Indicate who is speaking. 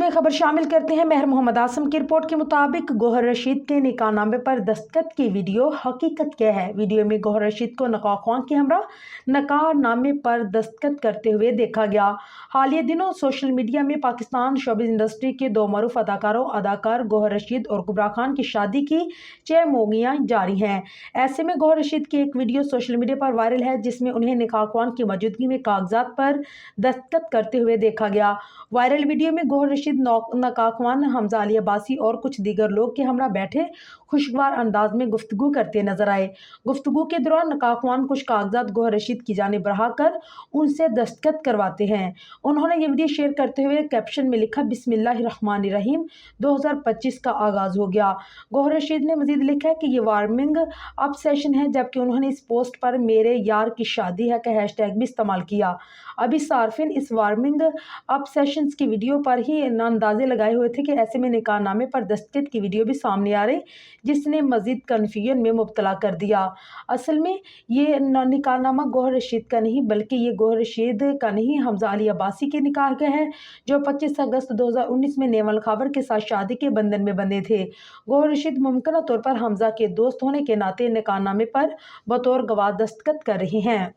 Speaker 1: में खबर शामिल करते हैं। महर मोहम्मद आसम की रिपोर्ट के मुताबिक गौहर रशीद के निकाह नामे पर दस्तखत की वीडियो। हकीकत क्या है? वीडियो में गौहर रशीद को नकाह ख्वां के हमरा निकाह नामे पर दस्तखत करते हुए देखा गया। हालिया दिनों सोशल मीडिया में पाकिस्तान शोबिज़ इंडस्ट्री के दो मरूफ अदाकार गौहर रशीद और कुबरा खान की शादी की चहमोगियाँ जारी हैं। ऐसे में गौहर रशीद की एक वीडियो सोशल मीडिया पर वायरल है, जिसमें उन्हें निकाह ख्वां की मौजूदगी में कागजात पर दस्तखत करते हुए देखा गया। वायरल वीडियो में गौहर रशीद निकाह ख्वां हमजा अली अब्बासी और कुछ दीगर लोग के हमरा बैठे खुशगवार अंदाज में गुफ्तगू करते नजर आए। गुफ्तगू के दौरान निकाह ख्वां कुछ कागजात गौहर रशीद की जानिब बढ़ा कर उनसे दस्तखत करवाते हैं। उन्होंने ये वीडियो शेयर करते हुए कैप्शन में लिखा, बिस्मिल्लाहिर्रहमानिर्रहीम, 2025 का आगाज हो गया। गौहर रशीद ने मजीद लिखा है कि ये वार्मिंग अप सेशन है, जबकि उन्होंने इस पोस्ट पर मेरे यार की शादी है का हैशटैग भी इस्तेमाल किया। अभी सार्फिन इस वार्मिंग अप सेशंस की वीडियो पर ही अंदाजे लगाए हुए थे कि ऐसे में निकाह नामे पर दस्तखत की वीडियो भी सामने आ रही, जिसने मजीद कन्फ्यूजन में मुब्तला कर दिया। असल में ये निकाह नामा गौहर रशीद का नहीं, बल्कि ये गौहर रशीद का नहीं, हमजा अली अब्बासी के निकाह का है, जो 25 अगस्त 2019 में नेवल खावर के साथ शादी के बंधन में बंधे थे। गौहर रशीद मुमकिन तौर पर हमजा के दोस्त होने के नाते निकाह नामे पर बतौर गवाह दस्तखत कर रही हैं।